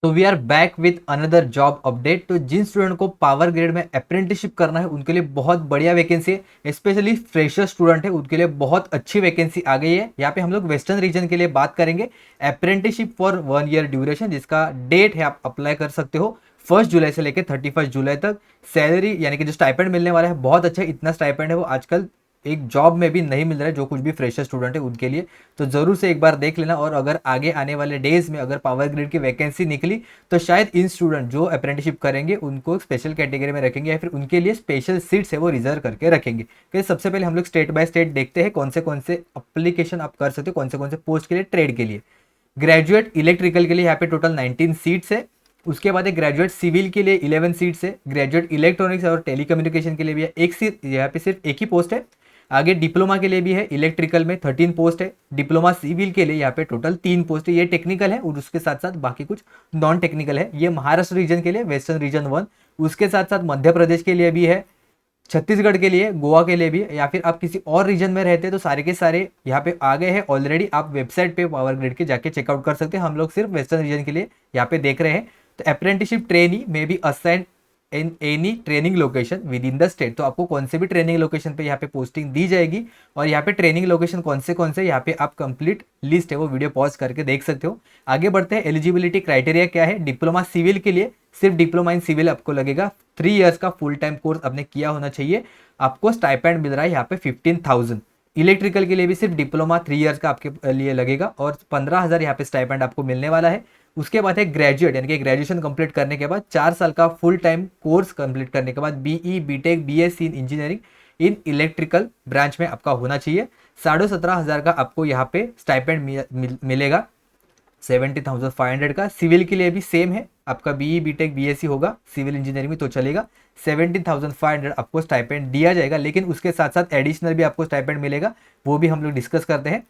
तो we are back with another job update. तो जिन स्टूडेंट को पावर ग्रेड में अप्रेंटिसशिप करना है उनके लिए बहुत बढ़िया वैकेंसी है, स्पेशली फ्रेशर स्टूडेंट है उनके लिए बहुत अच्छी वैकेंसी आ गई है। यहाँ पे हम लोग वेस्टर्न रीजन के लिए बात करेंगे। अप्रेंटिसशिप फॉर 1 ईयर ड्यूरेशन, जिसका डेट है आप अप्लाई कर सकते हो 1 जुलाई से लेकर 31 जुलाई तक। सैलरी यानी कि जो स्टाइपेंड मिलने वाला है बहुत अच्छा, इतना स्टाइपेंड है वो आजकल एक जॉब में भी नहीं मिल रहा है जो कुछ भी फ्रेशर स्टूडेंट है उनके लिए। तो जरूर से एक बार देख लेना, और अगर आगे आने वाले डेज में अगर पावर ग्रिड की वैकेंसी निकली तो शायद इन स्टूडेंट जो अप्रेंटिसशिप करेंगे उनको स्पेशल कैटेगरी में रखेंगे या फिर उनके लिए स्पेशल सीट्स है वो रिजर्व करके रखेंगे। क्योंकि सबसे पहले हम लोग स्टेट बाय स्टेट देखते हैं कौन से अप्लीकेशन आप कर सकते हो, कौन से पोस्ट के लिए, ट्रेड के लिए। ग्रेजुएट इलेक्ट्रिकल के लिए यहाँ पे टोटल 19 सीट्स है। उसके बाद एक ग्रेजुएट सिविल के लिए 11 सीट्स है। ग्रेजुएट इलेक्ट्रॉनिक्स और टेलीकम्युनिकेशन के लिए भी एक सीट, यहाँ पे सिर्फ एक ही पोस्ट है। आगे डिप्लोमा के लिए भी है, इलेक्ट्रिकल में 13 पोस्ट है। डिप्लोमा सिविल के लिए यहाँ पे टोटल 3 पोस्ट है। ये टेक्निकल है और उसके साथ साथ बाकी कुछ नॉन टेक्निकल है। ये महाराष्ट्र रीजन के लिए, वेस्टर्न रीजन 1। उसके साथ साथ मध्य प्रदेश के लिए भी है, छत्तीसगढ़ के लिए, गोवा के लिए भी है, या फिर आप किसी और रीजन में रहते हैं तो सारे के सारे यहाँ पे आ गए हैं ऑलरेडी। आप वेबसाइट पे पावर ग्रिड के जाके चेकआउट कर सकते हैं। हम लोग सिर्फ वेस्टर्न रीजन के लिए यहाँ पे देख रहे हैं। तो अप्रेंटिसशिप ट्रेनी में be assign in any training location with in the state. तो आपको कौन से भी ट्रेनिंग लोकेशन पे यहाँ पे पोस्टिंग दी जाएगी, और यहाँ पे ट्रेनिंग लोकेशन कौन से यहाँ पे आप कंप्लीट लिस्ट है वो वीडियो पॉज करके देख सकते हो। आगे बढ़ते हैं। एलिजिबिलिटी क्राइटेरिया क्या है? डिप्लोमा सिविल के लिए सिर्फ डिप्लोमा इन सिविल आपको लगेगा, 3 ईयर्स का फुल टाइम कोर्स आपने किया होना चाहिए। आपको स्टाइपेंड मिल रहा है यहाँ पे 15,000। इलेक्ट्रिकल के लिए भी सिर्फ डिप्लोमा 3 ईयर्स का आपके लिए लगेगा और 15,000 यहाँ पे स्टाइपेंड आपको मिलने वाला है। उसके बाद है ग्रेजुएट, यानी कि ग्रेजुएशन कंप्लीट करने के बाद 4 साल का फुल टाइम कोर्स कंप्लीट करने के बाद BE BTech BSc in engineering in electrical branch में आपका होना चाहिए। 17,500 का आपको यहाँ पे स्टाइपेंड मिलेगा, 70,500 का। सिविल के लिए भी सेम है, आपका बीई बीटेक बीएससी होगा सिविल इंजीनियरिंग में तो चलेगा। 17,500 आपको स्टाइपेंड दिया जाएगा, लेकिन उसके साथ साथ एडिशनल भी आपको स्टाइपेंड मिलेगा, वो भी हम लोग डिस्कस करते हैं।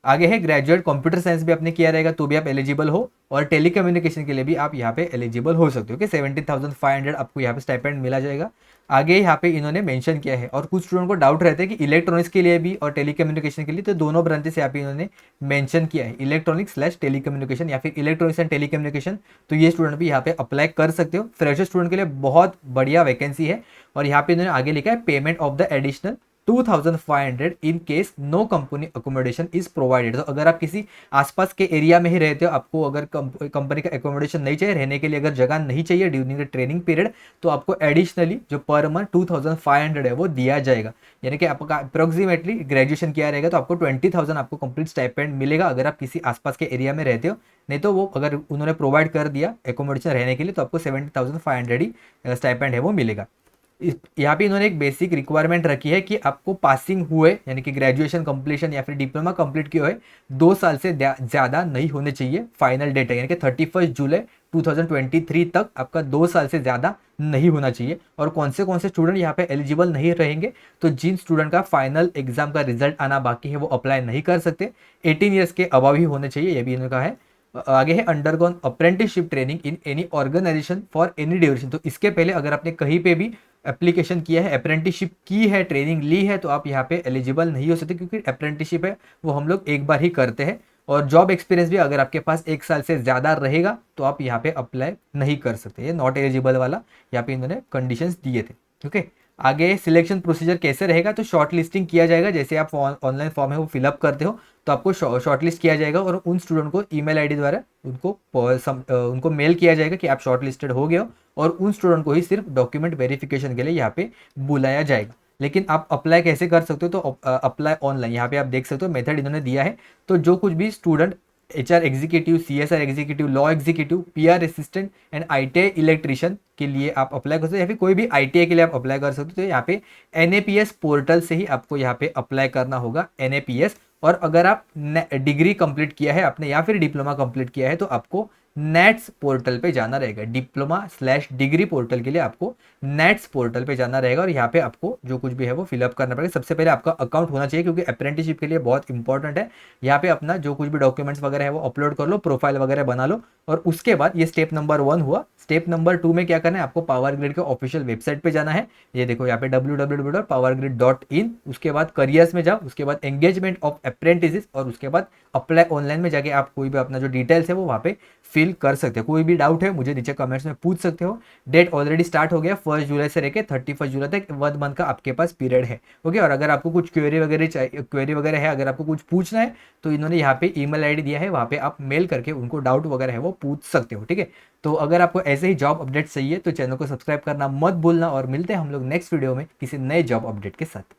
आगे है ग्रेजुएट कंप्यूटर साइंस भी आपने किया रहेगा तो भी आप एलिजिबल हो, और टेलीकम्युनिकेशन के लिए भी आप यहाँ पे एलिजिबल हो सकते हो कि 17,500 आपको यहाँ पे स्टाइपेंड मिला जाएगा। आगे यहाँ पे इन्होंने मेंशन किया है, और कुछ स्टूडेंट को डाउट रहता है कि इलेक्ट्रॉनिक्स के लिए भी और टेलीकम्युनिकेशन के लिए, तो दोनों ब्रांचेस यहाँ पे इन्होंने मेंशन किया है, इलेक्ट्रॉनिक्स/टेलीकम्युनिकेशन या फिर इलेक्ट्रॉनिक्स एंड टेलीकम्युनिकेशन। तो ये स्टूडेंट भी यहाँ पे अप्लाई कर सकते हो। फ्रेशर स्टूडेंट के लिए बहुत बढ़िया वैकेंसी है। और यहाँ पे इन्होंने आगे लिखा है payment of the additional 2,500 in case no company accommodation is provided. तो अगर आप किसी आसपास के एरिया में ही रहते हो, आपको अगर कंपनी का अकोमोडेशन नहीं चाहिए, रहने के लिए अगर जगह नहीं चाहिए ड्यूरिंग द ट्रेनिंग पीरियड, तो आपको एडिशनली जो पर मंथ 2,500 है वो दिया जाएगा। यानी कि आपका अप्रोक्सीमेटली ग्रेजुएशन किया रहेगा तो आपको 20,000 आपको कंप्लीट स्टाइपेंड मिलेगा अगर आप किसी आसपास के एरिया में रहते हो। नहीं तो वो अगर उन्होंने प्रोवाइड कर दिया अकोमोडेशन रहने के लिए तो आपको 70,500 ही स्टाइपेंड है वो मिलेगा। यहाँ पे इन्होंने एक बेसिक रिक्वायरमेंट रखी है कि आपको पासिंग हुए, यानी कि ग्रेजुएशन कंप्लीशन या फिर डिप्लोमा कंप्लीट किए हुए 2 साल से ज़्यादा नहीं होने चाहिए। फाइनल डेट है, यानी कि 31 जुलाई 2023 तक आपका 2 साल से ज़्यादा नहीं होना चाहिए। और कौन से स्टूडेंट यहाँ पे एलिजिबल नहीं रहेंगे? तो जिन स्टूडेंट का फाइनल एग्जाम का रिजल्ट आना बाकी है वो अप्लाई नहीं कर सकते, 18 ईयर्स के अबव ही होने चाहिए, ये भी इन्होंने कहा है। आगे है undergone apprenticeship training in any organisation for any duration. तो इसके पहले अगर आपने कहीं पे भी एप्लीकेशन किया है, अप्रेंटिसशिप की है, ट्रेनिंग ली है, तो आप यहाँ पे एलिजिबल नहीं हो सकते, क्योंकि अप्रेंटिसशिप है वो हम लोग एक बार ही करते हैं। और जॉब एक्सपीरियंस भी अगर आपके पास 1 साल से ज़्यादा रहेगा तो आप यहाँ पे अप्लाई नहीं कर सकते। ये नॉट एलिजिबल वाला यहाँ पे इन्होंने कंडीशंस दिए थे। ओके, आगे सिलेक्शन प्रोसीजर कैसे रहेगा? तो शॉर्ट लिस्टिंग किया जाएगा, जैसे आप ऑनलाइन फॉर्म है वो फिलअप करते हो तो आपको शॉर्टलिस्ट किया जाएगा, और उन स्टूडेंट को ईमेल आईडी द्वारा उनको मेल किया जाएगा कि आप शॉर्ट लिस्टेड हो गए हो, और उन स्टूडेंट को ही सिर्फ डॉक्यूमेंट वेरिफिकेशन के लिए यहाँ पे बुलाया जाएगा। लेकिन आप अप्लाई कैसे कर सकते हो? तो अप्लाई ऑनलाइन, यहाँ पे आप देख सकते हो मेथड इन्होंने दिया है। तो जो कुछ भी student HR executive, CSR executive, law executive, PR assistant and ITI electrician के लिए आप अप्लाई कर सकते हो, या फिर कोई भी ITI के लिए आप अप्लाई कर सकते हो। तो यहाँ पे NAPS पोर्टल से ही आपको यहाँ पे अप्लाई करना होगा, NAPS। और अगर आप डिग्री कंप्लीट किया है आपने या फिर डिप्लोमा कंप्लीट किया है तो आपको नेट्स पोर्टल पे जाना रहेगा। डिप्लोमा/डिग्री पोर्टल के लिए आपको नेट्स पोर्टल पे जाना रहेगा, और यहाँ पे आपको जो कुछ भी है वो फिलअप करना पड़ेगा। सबसे पहले आपका अकाउंट होना चाहिए, क्योंकि अप्रेंटिसशिप के लिए बहुत इंपॉर्टेंट है। यहाँ पे अपना जो कुछ भी डॉक्यूमेंट्स वगैरह है वो अपलोड कर लो, प्रोफाइल वगैरह बना लो, और उसके बाद ये स्टेप नंबर 1 हुआ। स्टेप नंबर 2 में क्या करना है? आपको पावर ग्रिड के ऑफिशियल वेबसाइट पे जाना है। ये देखो यहाँ पे www.powergrid.in, उसके बाद करियर्स में जाओ, उसके बाद एंगेजमेंट ऑफ अप्रेंटिसेस, और उसके बाद अप्लाई ऑनलाइन में जाके आप कोई भी अपना जो डिटेल्स है वो वहाँ पे फिल कर सकते हो। कोई भी डाउट है मुझे नीचे कमेंट्स में पूछ सकते हो। डेट ऑलरेडी स्टार्ट हो गया, 1 जुलाई से लेकर 31 जुलाई तक 1 मंथ का आपके पास पीरियड है। ओके, और अगर आपको कुछ क्वेरी वगैरह चाहिए, क्वेरी वगैरह है, अगर आपको कुछ पूछना है तो इन्होंने यहाँ पे ईमेल आईडी दिया है, वहाँ पे आप मेल करके उनको डाउट वगैरह है वो पूछ सकते हो। ठीक है, तो अगर आपको ऐसे ही जॉब अपडेट चाहिए तो चैनल को सब्सक्राइब करना मत भूलना, और मिलते हैं हम लोग नेक्स्ट वीडियो में किसी नए जॉब अपडेट के साथ।